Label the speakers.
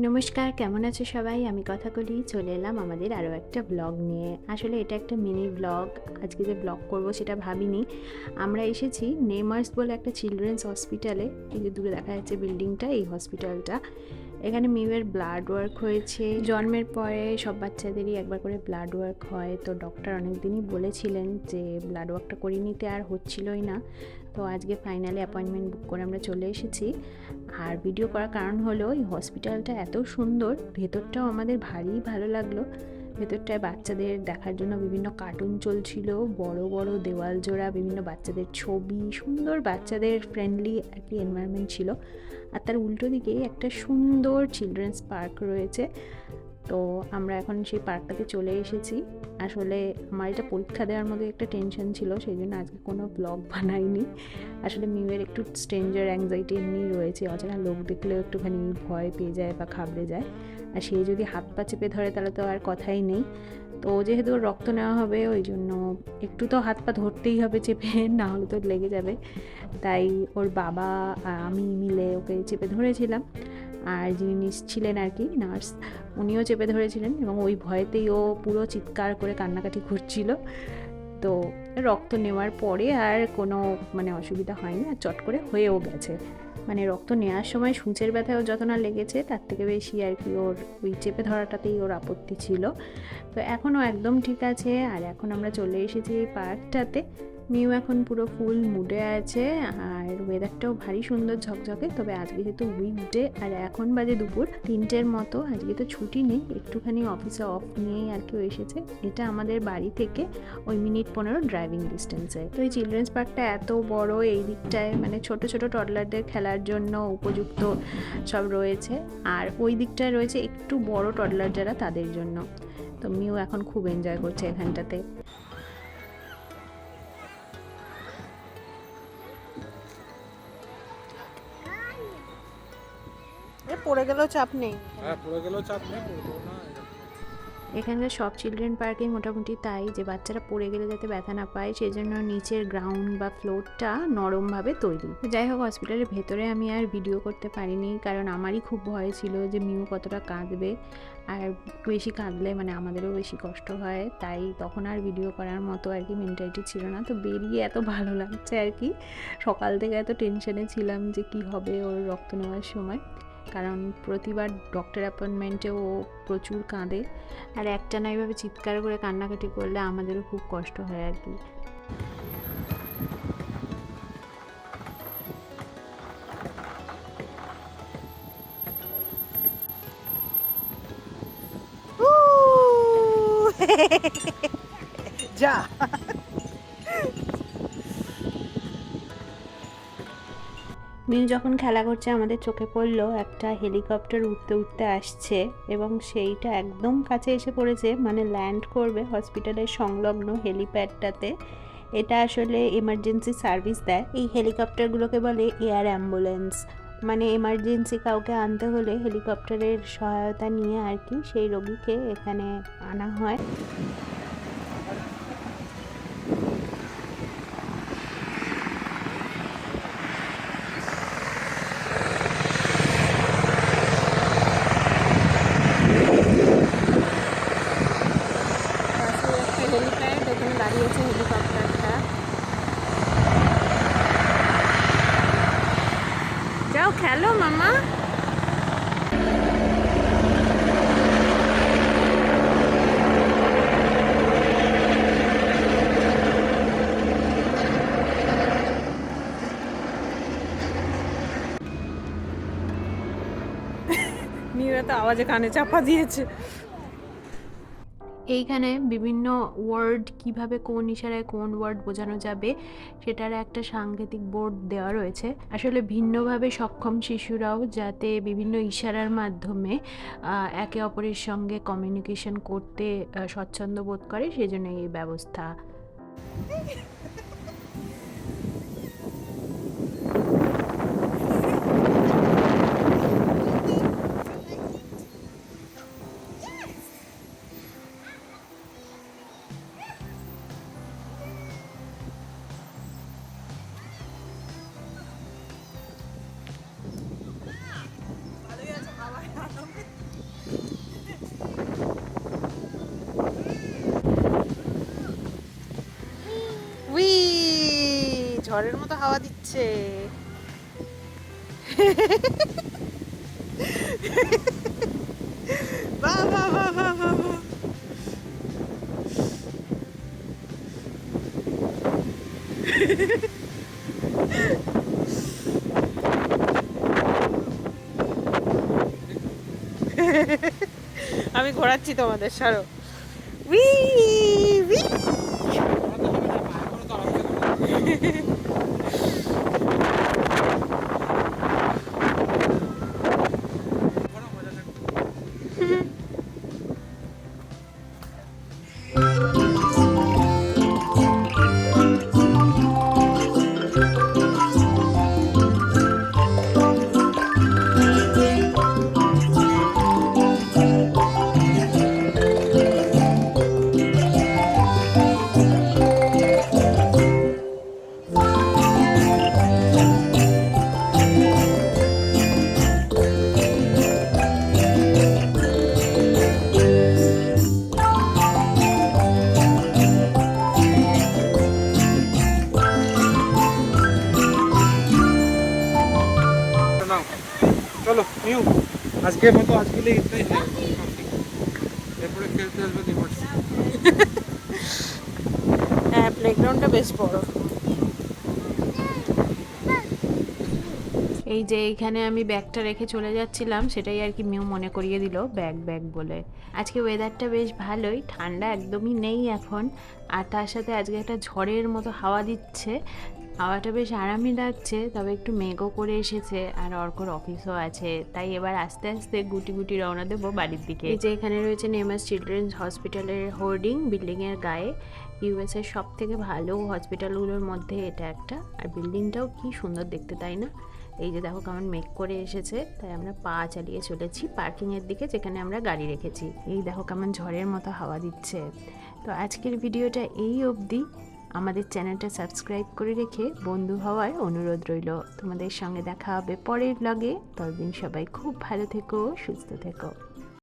Speaker 1: নমস্কার, কেমন আছো সবাই? আমি কথাকলি চলে এলাম আমাদের আরও একটা ব্লগ নিয়ে। আসলে এটা একটা মিনি ব্লগ। আজকে যে ব্লগ করব সেটা ভাবিনি। আমরা এসেছি নেমার্স বলে একটা চিলড্রেন্স হসপিটালে। এই যে দূরে দেখা যাচ্ছে বিল্ডিংটা, এই হসপিটালটা। এখানে মিউয়ের ব্লাড ওয়ার্ক হয়েছে। জন্মের পরে সব বাচ্চাদেরই একবার করে ব্লাড ওয়ার্ক হয়, তো ডক্টর অনেক দিনই বলেছিলেন যে ব্লাড ওয়ার্কটা করিয়ে নিতে, আর হচ্ছিলই না। তো আজকে ফাইনালি অ্যাপয়েন্টমেন্ট বুক করে আমরা চলে এসেছি। আর ভিডিও করার কারণ হলো এই হসপিটালটা এত সুন্দর, ভেতরটাও আমাদের ভারী ভালো লাগলো। ভেতরটায় বাচ্চাদের দেখার জন্য বিভিন্ন কার্টুন চলছিল, বড় বড় দেওয়াল জোড়া বিভিন্ন বাচ্চাদের ছবি, সুন্দর বাচ্চাদের ফ্রেন্ডলি আর কি এনভায়রনমেন্ট ছিল। আর তার উল্টো দিকে একটা সুন্দর চিলড্রেন্স পার্ক রয়েছে। তো আমরা এখন সেই পার্কটাতে চলে এসেছি। আসলে আমার এটা পরীক্ষা দেওয়ার মতো একটা টেনশন ছিল, সেই জন্য আজকে কোনো ব্লগ বানাইনি। আসলে মিউয়ের একটু স্ট্রেঞ্জার অ্যাংজাইটি এমনি রয়েছে, অচেনা লোক দেখলেও একটুখানি ভয় পেয়ে যায় বা ঘাবড়ে যায়। আর সে যদি হাত পা চেপে ধরে তাহলে তো আর কথাই নেই। তো যেহেতু ওর রক্ত নেওয়া হবে, ওই জন্য একটু তো হাত পা ধরতেই হবে চেপে, না হলে তো লেগে যাবে। তাই ওর বাবা আমি মিলে ওকে চেপে ধরেছিলাম। আর যিনি নিচ্ছিলেন আর কি নার্স, উনিও চেপে ধরেছিলেন এবং ওই ভয়েতেই ও পুরো চিৎকার করে কান্নাকাটি করছিল। তো রক্ত নেওয়ার পরে আর কোনো অসুবিধা হয়নি, আর চট করে হয়েও গেছে। রক্ত নেওয়ার সময় সূঁচের ব্যথাও যত না লেগেছে, তার থেকে বেশি আর কি ওর ওই চেপে ধরাটাতেই ওর আপত্তি ছিল। তো এখনও একদম ঠিক আছে। আর এখন আমরা চলে এসেছি এই পার্কটাতে। মিউ এখন পুরো ফুল মুডে আছে, আর ওয়েদারটাও ভারী সুন্দর ঝকঝকে। তবে আজকে যেহেতু উইকডে আর এখন বাজে দুপুর 3টের মতো, আজকে তো ছুটি নেই, একটুখানি অফিসে অফ নিয়েই আর কি এসেছে। এটা আমাদের বাড়ি থেকে ওই মিনিট 15 ড্রাইভিং ডিস্টেন্সে। তো এই চিলড্রেন্স পার্কটা এত বড়, এই দিকটায় ছোট ছোট টডলারদের খেলার জন্য উপযুক্ত সব রয়েছে, আর ওই দিকটায় রয়েছে একটু বড় টডলার যারা, তাদের জন্য। তো মিউ এখন খুব এনজয় করছে এখানটাতে।
Speaker 2: পড়ে গেলেও চাপ নেই।
Speaker 1: এখানকার সব চিলড্রেন পার্কেই মোটামুটি তাই, যে বাচ্চারা পড়ে গেলে যাতে ব্যথা না পায়, সেই জন্য নিচের গ্রাউন্ড বা ফ্লোরটা নরমভাবে তৈরি। যাই হোক, হসপিটালের ভেতরে আমি আর ভিডিও করতে পারিনি, কারণ আমারই খুব ভয় ছিল যে মিউ কতটা কাঁদবে, আর বেশি কাঁদলে আমাদেরও বেশি কষ্ট হয়। তাই তখন আর ভিডিও করার মতো আর কি মেন্টালিটি ছিল না। তো বেরিয়ে এত ভালো লাগছে আর কি। সকাল থেকে এত টেনশনে ছিলাম যে কি হবে ওর রক্ত নেওয়ার সময়, কারণ প্রতিবার ডক্টর অ্যাপয়েন্টমেন্টে ও প্রচুর কাঁদে, আর একটানা এইভাবে চিৎকার করে কান্নাকাটি করলে আমাদেরও খুব কষ্ট হয় আর কি।
Speaker 2: যা
Speaker 1: মিউ যখন খেলা করছে আমাদের চোখে পড়লো একটা হেলিকপ্টার উঠতে উঠতে আসছে, এবং সেইটা একদম কাছে এসে পড়েছে, ল্যান্ড করবে হসপিটালের সংলগ্ন হেলিপ্যাডটাতে। এটা আসলে এমার্জেন্সি সার্ভিস দেয়। এই হেলিকপ্টারগুলোকে বলে এয়ার অ্যাম্বুলেন্স। এমার্জেন্সি কাউকে আনতে হলে হেলিকপ্টারের সহায়তা নিয়ে আর কি সেই রোগীকে এখানে আনা হয়। হেলিপ্যাড, এখানে দাঁড়িয়েছে হেলিকপ্টারটা। যাও খেলো মামা।
Speaker 2: নিয়ে তো আওয়াজে কানে চাপা দিয়েছে।
Speaker 1: এইখানে বিভিন্ন ওয়ার্ড, কিভাবে কোন ইশারায় কোন ওয়ার্ড বোঝানো যাবে সেটার একটা সাংকেতিক বোর্ড দেওয়া রয়েছে। আসলে ভিন্নভাবে সক্ষম শিশুরাও যাতে বিভিন্ন ইশারার মাধ্যমে একে অপরের সঙ্গে কমিউনিকেশন করতে স্বচ্ছন্দ বোধ করে, সেজন্য এই ব্যবস্থা।
Speaker 2: ঝড়ের মতো হাওয়া দিচ্ছে। বাহ বাহ বাহ বাহ বাহ বাহ। আমি ঘোরাচ্ছি তোমাদের, সরো। We we.
Speaker 3: नाउ चलो न्यू আজকের মতো আজকে लिए इतना ही है এরপরে খেলতে আসবে নিমার্স।
Speaker 2: হ্যাঁ, প্লেগ্রাউন্ডটা বেশ বড়।
Speaker 1: এই যে এইখানে আমি ব্যাগটা রেখে চলে যাচ্ছিলাম, সেটাই আর কি মিউ মনে করিয়ে দিল ব্যাগ ব্যাগ বলে। আজকে ওয়েদারটা বেশ ভালোই, ঠান্ডা একদমই নেই এখন। আর তার সাথে আজকে একটা ঝড়ের মতো হাওয়া দিচ্ছে, হাওয়াটা বেশ আরামই লাগছে। তবে একটু মেঘও করে এসেছে, আর অর্কর অফিসও আছে, তাই এবার আস্তে আস্তে গুটি গুটি রওনা দেবো বাড়ির দিকে। এই যে এখানে রয়েছে নেমাস চিলড্রেন্স হসপিটালের হোর্ডিং বিল্ডিংয়ের গায়ে। ইউএসের সব থেকে ভালো হসপিটালগুলোর মধ্যে এটা একটা। আর বিল্ডিংটাও কি সুন্দর দেখতে, তাই না? এই যে দেখো কেমন মেঘ করে এসেছে, তাই আমরা পা চালিয়ে চলেছি পার্কিংয়ের দিকে, যেখানে আমরা গাড়ি রেখেছি। এই দেখো কেমন ঝড়ের মতো হাওয়া দিচ্ছে। তো আজকের ভিডিওটা এই অবধি। আমাদের চ্যানেলটা সাবস্ক্রাইব করে রেখে বন্ধু হওয়ার অনুরোধ রইল। তোমাদের সঙ্গে দেখা হবে পরের ব্লগে। ততদিন সবাই খুব ভালো থেকো, সুস্থ থেকো।